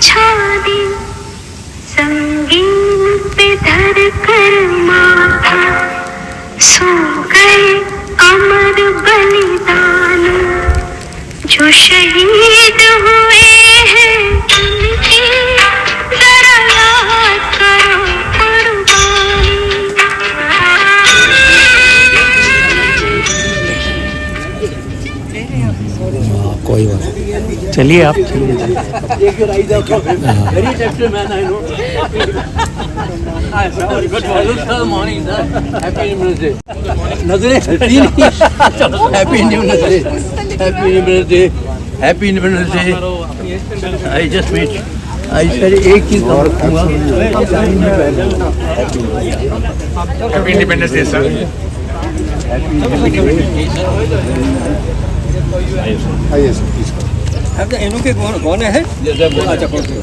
बिछा दी संगीन पे धर कर माथा, सो गए अमर बलिदान जो शहीद हुए हैं उनकी, जरा याद करो कुर्बानी। कोई बात, चलिए आप चलिए। Happy independence day. I just meet, I sir एक चीज रखूंगा। Happy independence day sir. एनु के कौन है? अच्छा कौन से?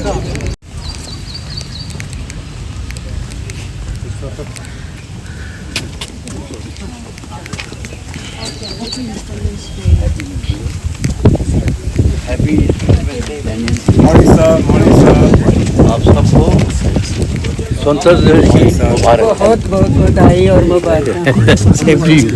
Happy morning sir, morning sir. आप सबको स्वतंत्रता दिवस की मुबारक। बहुत बहुत बधाई और मुबारक। Same to you.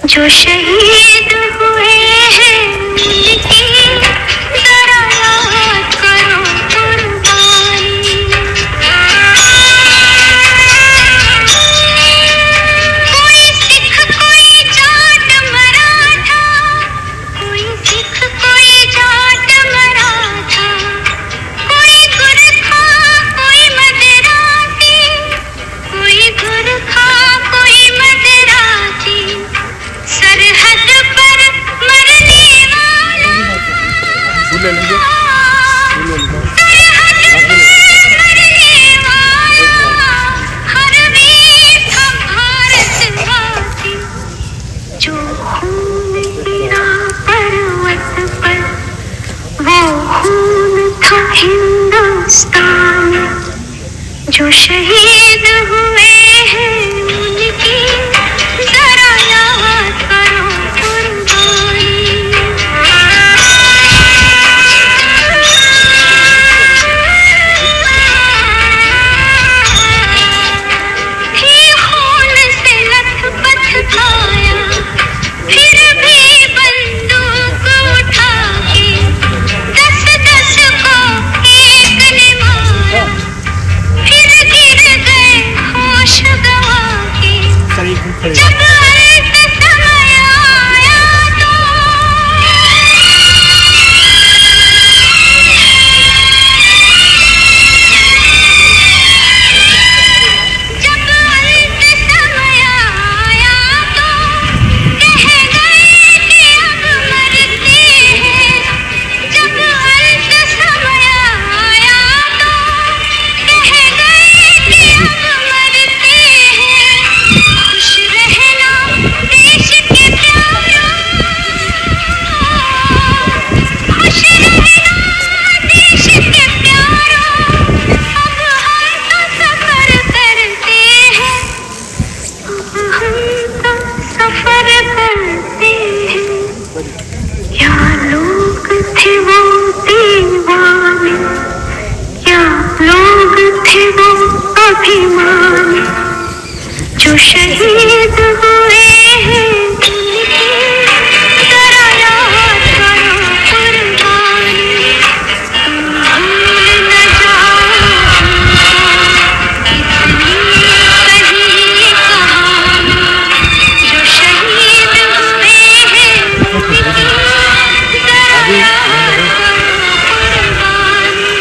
जो शहीद हुए हैं उनकी, जरा याद करो कुर्बानी। कोई सिख कोई जाट मराठा, कोई सिख कोई जाट मराठा, कोई गुरखा कोई मदरासी, कोई गुरखा कोई मदरासी, सरहद पर मरने वाला, सरहद पर मरने वाला, हर वीर था भारतवासी, जो खून गिरा पर्वत पर, वो खून था हिंदुस्तान, जो शहीद हुए हैं उनकी, जरा याद करो कुर्बानी। थी खून से लथपथ काया, फिर भी बंदूक उठा के 10-10 को एक ने मारा, फिर गिर गए होश गंवा के। जब अंत समय आया तो जब अंत समय आया तो कह गए कि अब मरते हैं। जब अंत समय आया तो कह गए कि अब मरते हैं। खुश रहना देश के प्यारों, खुश रहना देश के प्यारों, अब हम तो सफर करते हैं, अब हम तो सफर करते हैं। क्या लोग थे वो दीवाने, क्या लोग थे वो अभिमानी, जो शहीद हुए हैं उनकी, जरा याद करो कुर्बानी। तुम भूल न जाओ इतनी सही कहानी, जो शहीद हुए हैं उनकी, जरा याद करो कुर्बानी।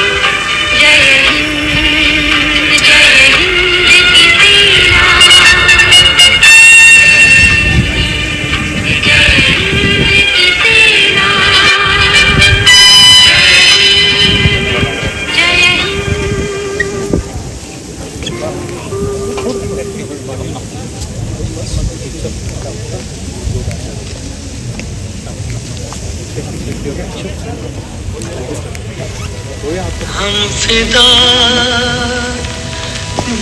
जय हिंद की सेना, हम फिदा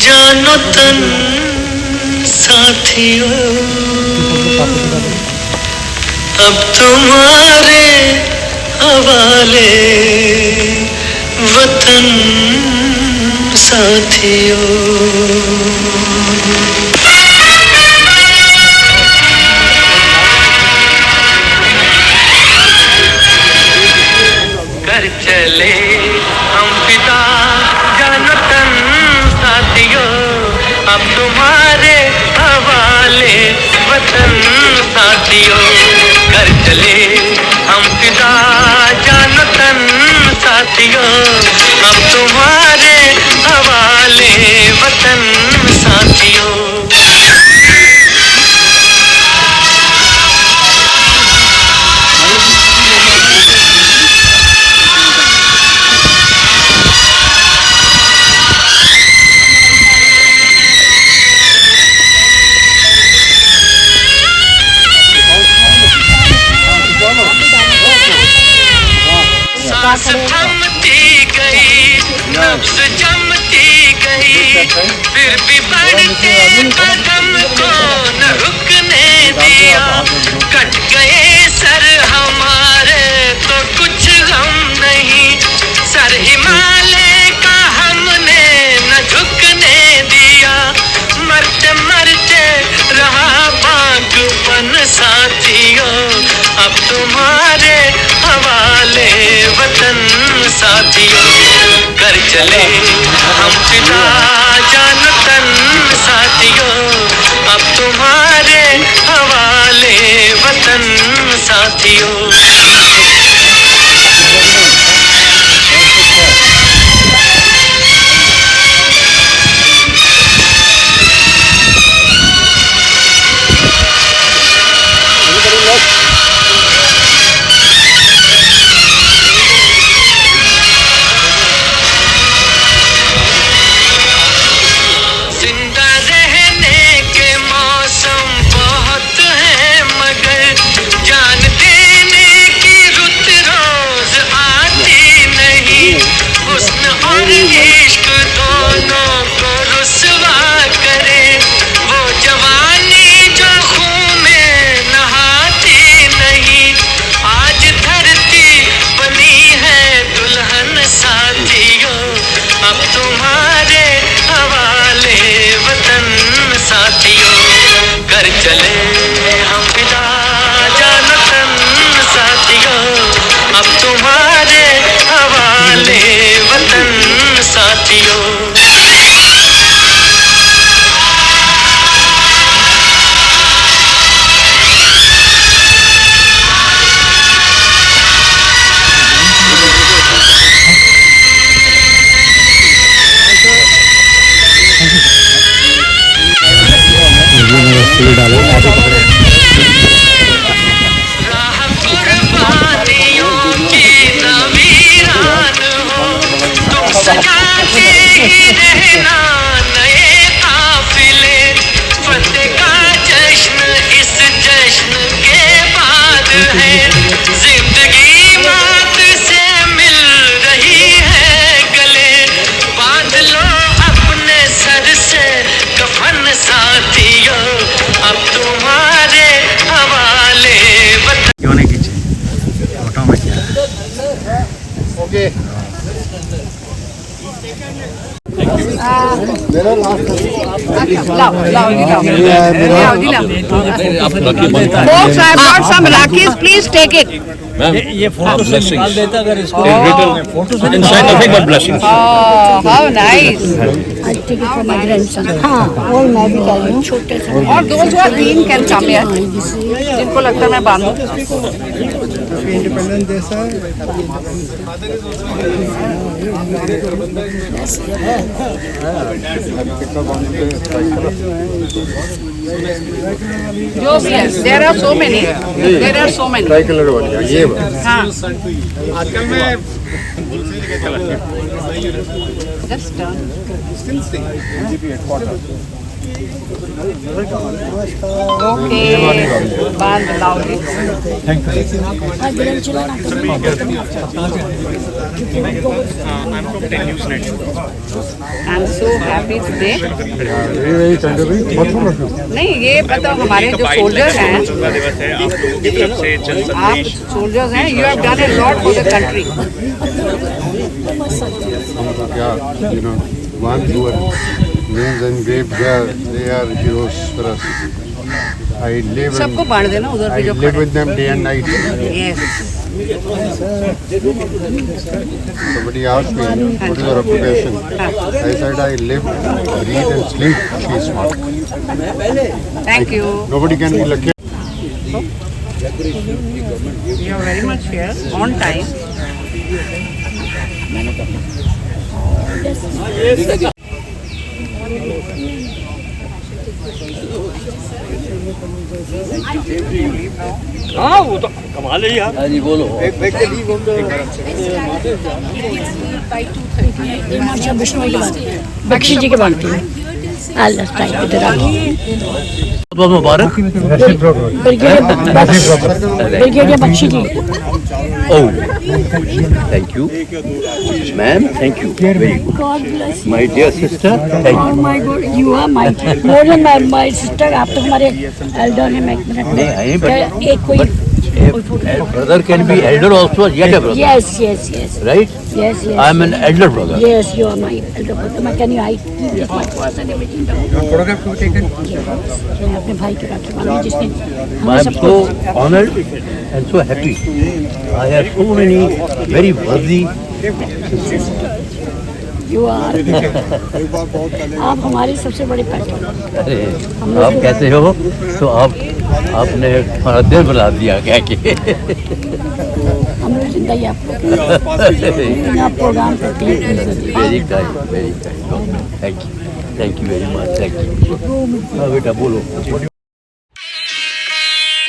जानो तन साथियों, अब तुम्हारे हवाले वतन साथियों। कर चले हम पिता जानतन साथियों, अब तुम्हारे हवाले वतन साथियों। कर चले हम पिता जानतन साथियों, अब तुम्हारे हवाले वतन साथियों। सांस थमती गई, नब्ज़ जमती गई, फिर भी बढ़ते कदम को न रुकने दिया। कट गए सर हमारे तो कुछ गम नहीं, सर हिमालय का हमने न झुकने दिया। मरते मरते रहा बागपन साथियों, अब तुम्हारे हवाले वतन साथियों। कर चले हम पिता जानतन साथियों, अब तुम्हारे हवाले वतन साथियों। जिंदा रहने के मौसम बहुत हैं, मगर जान देने की रुत रोज आती नहीं। हुस्न और इश्क दोनों को रुसवा करे, वो जवानी जो खून में नहाती नहीं। आज धरती बनी है दुल्हन साथियों, अब तुम्हारे हवाले वतन साथियों। कर चले हम पिता जानतन साथियों, अब तुम्हारे हवाले वतन साथियों। राह कुर्बानियों की नवीरान हो, तुम सजाते ही रहना नए काफिले। फतेह का जश्न इस जश्न के बाद है, जिंदगी मौत से मिल रही है गले। बांध लो अपने सर से कफन साथियों, अब तुम्हारे हवाले वतन। क्यों नहीं खींचे फोटो में क्या है? Okay. Folks, I brought some rakis. Please take it. ये फोटो से निकाल देता अगर इसको फोटो से Inside nothing but blessings. Oh, how nice. I take it for my grandson. हाँ, और मैं भी लाई हूँ छोटे से। और those who are clean can come here. जिनको लगता है मैं बांधूं। Independence day sir. जो भी है, there are so many. There are so many. Try colour वाली है ये हाँ. आजकल में Just turn. Okay. Band loudly. I'm from 10 News Net. I'm so happy today. नहीं ये पता हमारे जो सोल्जर्स हैं स्वतंत्रता दिवस है आप लोगों की तरफ से जन आप संदेश सोल्जर्स हैं you have done a lot for the country You know, ones who are names engraved here, they are heroes for us. I live सबको and बांट देना उधर I भी जो live with them day and night. Yes Somebody asked me, what is your occupation? I said, I live, breathe and sleep. She is smart. Thank you Nobody can be lucky. You are very much here on time हाँ वो तो कमाल है यार। हाँ जी बोलो। बख्शी जी के बांधती हूँ अल्लाह टाइप इधर बहुत मुबारक। Brigadier Bakshi ji oh thank you ma'am thank you very good God bless my dear sister thank Oh my God, you are my more than my sister. आप तो हमारे एल्डर हैं मैं नहीं, but- एक कोई you brother can be Elder also yet a brother yes right yes I am an elder brother yes you are my elder brother. Can you hide my purse and everything down? photograph to be taken. मैं अपने भाई के रखे वाला जिसने I am so honored and so happy. I have so many very worthy sisters. you are आप हमारे सबसे बड़े पैटर्न अरे आप कैसे हो? तो आपने हमारा दिल बना दिया क्या कि हम लोग जिंदा ही आप लोग आप प्रोग्राम करते हैं very kind thank you very much thank you हाँ बेटा बोलो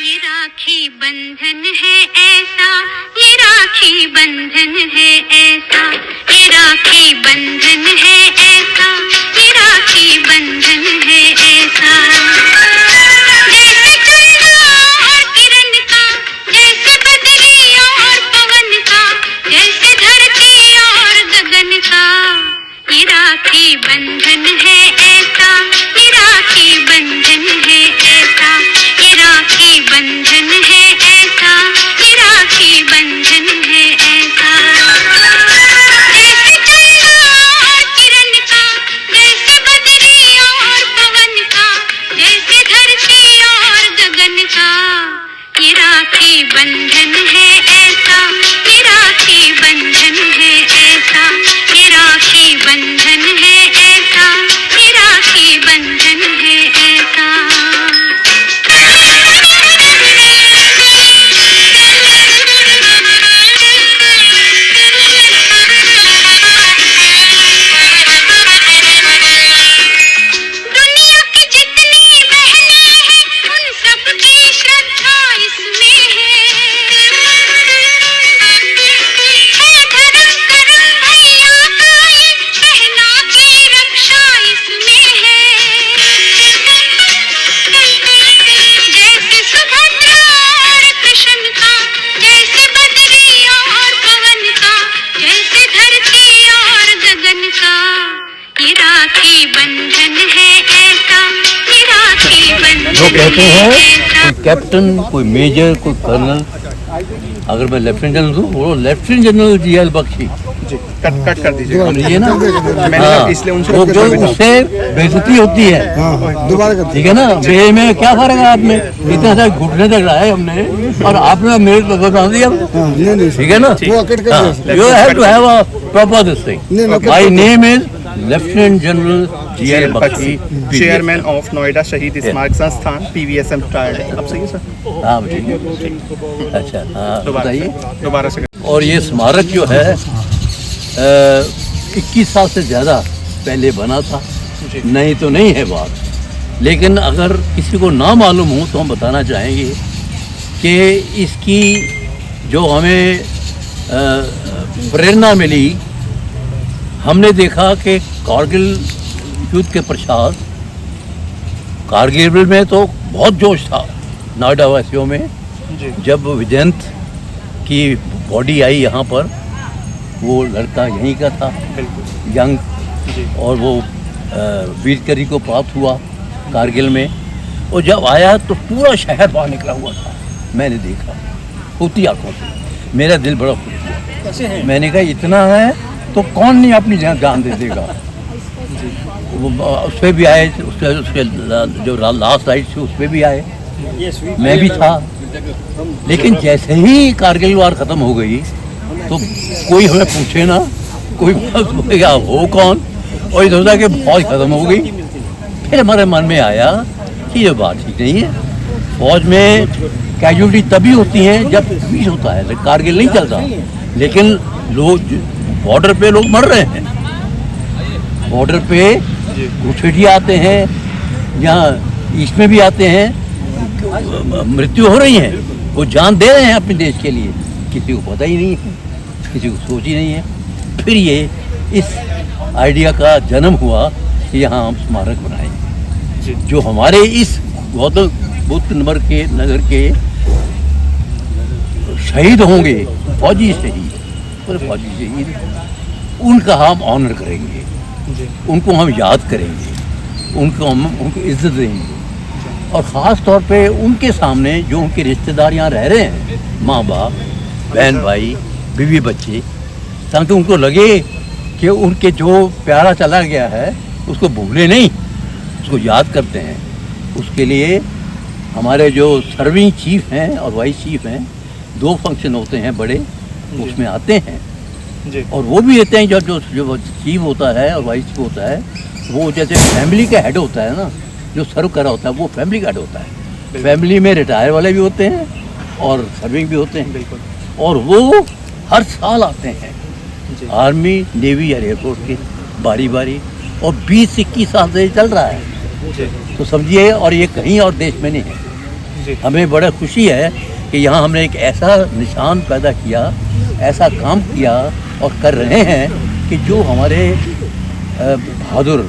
ये राखी बंधन है ऐसा ये राखी बंधन है ऐसा ये राखी बंधन है ऐसा ये राखी बंधन है ऐसा जैसे चंदा और किरण का जैसे बदरी और पवन का जैसे धरती और गगन का ये राखी बंधन है ऐसा ये राखी बंधन है ऐसा ये राखी बंधन है ऐसा ये राखी बंधन है ऐसा जैसे चंदा और किरण का जैसे बदरी और पवन का जैसे धरती और गगन का ये राखी बंधन है ऐसा ये राखी बंधन है ऐसा ये राखी बंधन है ऐसा ये राखी बंधन है ऐसा दुनिया की जितनी बहनें हैं उन सब की श्रद्धा इसमें है धर्म करम भैया का ये बहना की रक्षा इसमें है जैसे सुभद्रा और कृष्ण का जैसे बदरी और पवन का जैसे धरती और गगन का ये राखी बंधन है ऐसा ये राखी बंधन जो कहते है हैं ऐसा कोई कैप्टन कोई मेजर कोई कर्नल अगर मैं लेफ्टिनेंट जनरल हूँ वो लेफ्टिनेंट जनरल जी.एल. बख्शी जी कट कर दीजिए समझिए ना मैंने हाँ, इसलिए उनसे वो जो उससे बेइज्जती होती है ठीक है ना मेरे में क्या फर्क है आप में इतना सा घुटने तक रहा है हमने और आपने मेरे को बता दिया ठीक है ना you have to have a proper this thing my name is lieutenant general G L. Bakshi chairman of Noida शहीद स्मारक संस्थान PVSM रिटायर्ड है अब सही है सर हाँ ठीक है अच्छा हाँ बताइए दोबारा से और ये स्मारक जो है 21 साल से ज़्यादा पहले बना था नहीं तो नहीं है बात लेकिन अगर किसी को ना मालूम हो तो हम बताना चाहेंगे कि इसकी जो हमें प्रेरणा मिली हमने देखा कि कारगिल युद्ध के पश्चात कारगिल में तो बहुत जोश था नोएडा वासियों में। जब विजयंत की बॉडी आई यहाँ पर, वो लड़का यहीं का था, यंग, और वो वीरगति को प्राप्त हुआ कारगिल में। और जब आया तो पूरा शहर बाहर निकला हुआ था, मैंने देखा होती आंखों से, मेरा दिल बड़ा खुश हुआ। मैंने कहा इतना है तो कौन नहीं अपनी जान दे देगा। उस पर भी आए, उसके जो लास्ट राइट थी उस पर भी आए, मैं भी था। लेकिन जैसे ही कारगिल वार ख़त्म हो गई तो कोई हमें पूछे ना, कोई पूछेगा हो कौन, और इधर उधर के फौज ख़त्म हो गई। फिर हमारे मन में आया कि ये बात ठीक नहीं है। फौज में कैजुअलिटी तभी होती है जब पीस होता है, कारगिल नहीं चलता। लेकिन लोग बॉर्डर पे लोग मर रहे हैं, बॉर्डर पे घुसपैठिए आते हैं, यहाँ ईस्ट में भी आते हैं, मृत्यु हो रही है, वो जान दे रहे हैं अपने देश के लिए, किसी को पता ही नहीं है, किसी को सोच ही नहीं है। फिर ये इस आइडिया का जन्म हुआ कि यहाँ हम स्मारक बनाएंगे, जो हमारे इस गौतम बुद्ध नगर के शहीद होंगे, फौजी शहीद, उनका हम ऑनर करेंगे, उनको हम याद करेंगे, उनको इज्जत देंगे। और ख़ास तौर पे उनके सामने जो उनके रिश्तेदार यहाँ रह रहे हैं, माँ बाप, बहन भाई, बीवी बच्चे, ताकि उनको लगे कि उनके जो प्यारा चला गया है उसको भूले नहीं, उसको याद करते हैं। उसके लिए हमारे जो सर्विंग चीफ हैं और वाइस चीफ हैं, 2 फंक्शन होते हैं बड़े, उसमें आते हैं और वो भी रहते हैं। जो चीफ होता है और वाइस चीफ होता है, वो जैसे फैमिली का हेड होता है ना, जो सर्व कर रहा होता है वो फैमिली का हेड होता है। फैमिली में रिटायर वाले भी होते हैं और सर्विंग भी होते हैं, और वो हर साल आते हैं, आर्मी, नेवी या एयरफोर्स के बारी बारी, और 20 से 21 साल से चल रहा है। तो समझिए, और ये कहीं और देश में नहीं है। हमें बड़ा खुशी है कि यहाँ हमने एक ऐसा निशान पैदा किया, ऐसा काम किया और कर रहे हैं कि जो हमारे बहादुर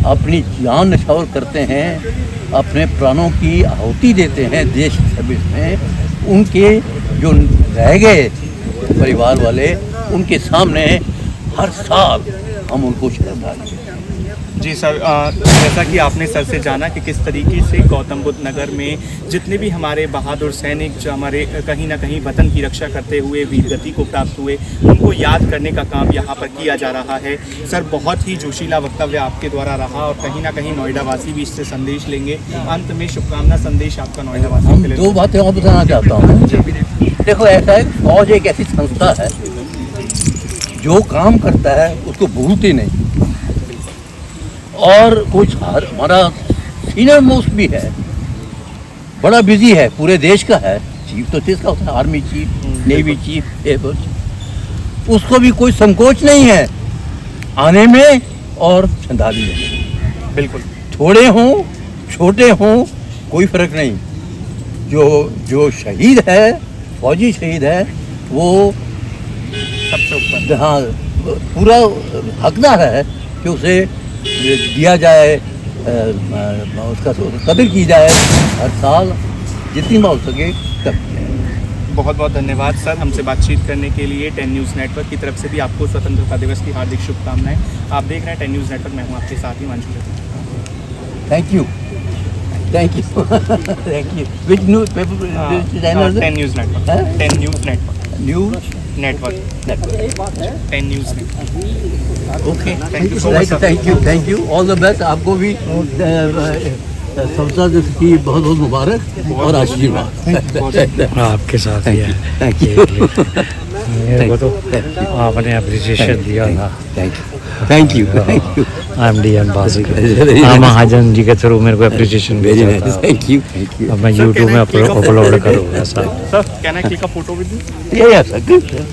अपनी जान न्यौछावर करते हैं, अपने प्राणों की आहुति देते हैं देश सर्विस में, उनके जो रह गए परिवार वाले, उनके सामने हर साल हम उनको श्रद्धांजलि। जी सर, जैसा कि आपने सर से जाना कि किस तरीके से गौतम बुद्ध नगर में जितने भी हमारे बहादुर सैनिक जो हमारे कहीं ना कहीं वतन की रक्षा करते हुए वीरगति को प्राप्त हुए, उनको याद करने का काम यहाँ पर किया जा रहा है। सर, बहुत ही जोशीला वक्तव्य आपके द्वारा रहा और कहीं ना कहीं नोएडा वासी भी इससे संदेश लेंगे। अंत में शुभकामना संदेश आपका नोएडा वासी के लिए। 2 बातें और बताना चाहता हूँ। देखो, ऐसा है, फौज एक ऐसी संस्था है जो काम करता है उसको भूलती नहीं, और कुछ हमारा सीनियर मोस्ट भी है, बड़ा बिजी है, पूरे देश का है, चीफ तो इसका होता है, army chief, navy chief, air force, उसको भी कोई संकोच नहीं है आने में और श्रद्धांजलि देने। बिल्कुल, थोड़े हों छोटे हों कोई फर्क नहीं, जो शहीद है, फौजी शहीद है, वो सबसे ऊपर, हाँ, पूरा हकदार है कि उसे दिया जाए, उसका कदर की जाए, हर साल जितनी बार हो सके तब। बहुत बहुत धन्यवाद सर हमसे बातचीत करने के लिए। 10 न्यूज़ नेटवर्क की तरफ से भी आपको स्वतंत्रता दिवस की हार्दिक शुभकामनाएं। आप देख रहे हैं 10 न्यूज़ नेटवर्क, मैं हूं आपके साथ ही Manju. Thank you, thank you, thank you. Which newspaper? 10 news network, 10 news network, news network, 10 news network. Okay, thank you so much. Thank you, all the best. आपको भी संस्था की बहुत बहुत मुबारक और आशीर्वाद आपके साथ ही है। थैंक यू, मेरे को तो आपने अप्रिसिएशन दिया था। Thank you. MD Mahajan ji के थ्रू मेरे को अप्रिसिएशन वेरी भेजा नाइस, था। Thank you. अब मैं YouTube में अपलोड करूँगा sir. Sir, can I click a photo with you? Yeah, sir. Good, sir.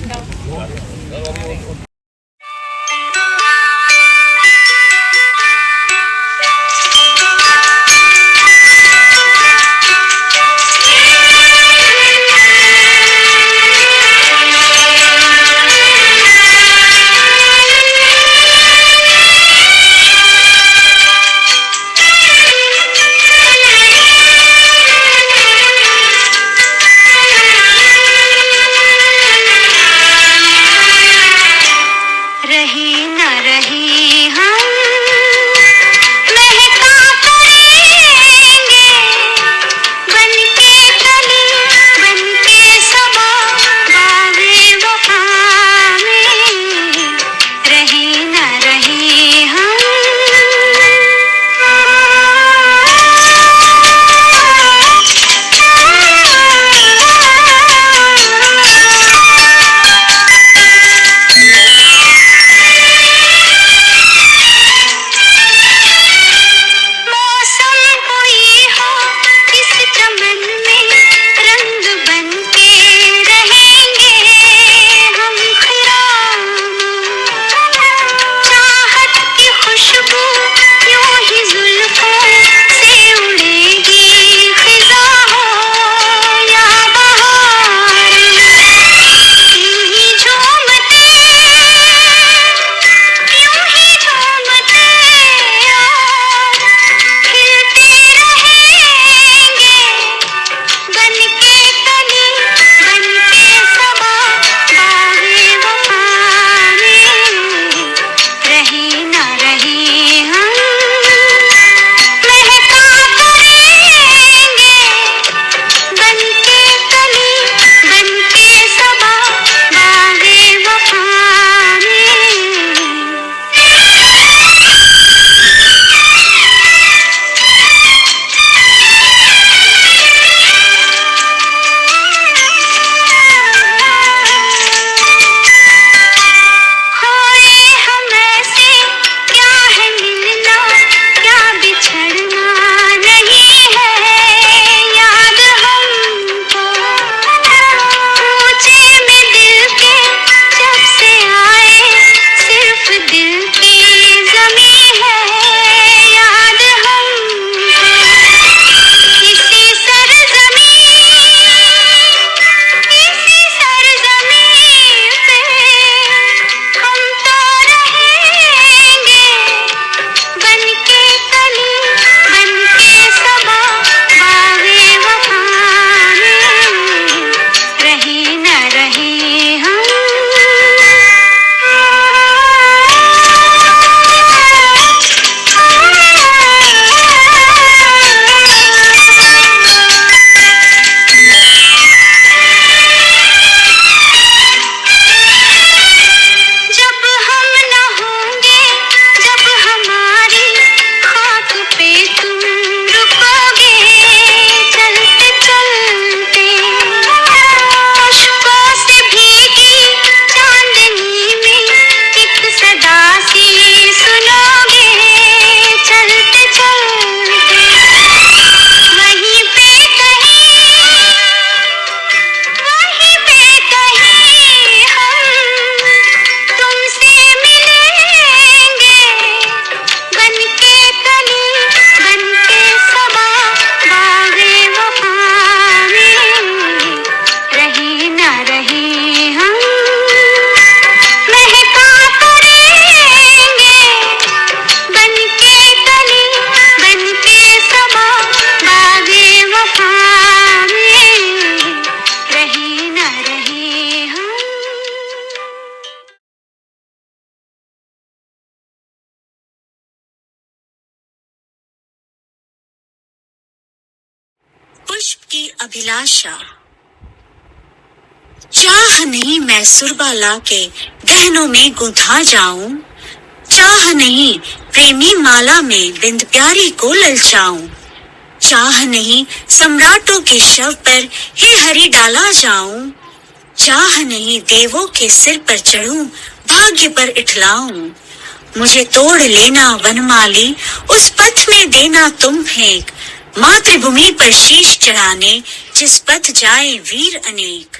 पुष्प की अभिलाषा। चाह नहीं मैं सुरबा लाके गहनों में गुंथा जाऊं, चाह नहीं प्रेमी माला में बिंद प्यारी को ललचाऊं, चाह नहीं सम्राटों के शव पर हे हरि डाला जाऊं, चाह नहीं देवों के सिर पर चढ़ूं भाग्य पर इठलाऊं। मुझे तोड़ लेना वनमाली, उस पथ में देना तुम फेंक, मातृभूमि पर शीश चढ़ाने जिस पथ जाए वीर अनेक।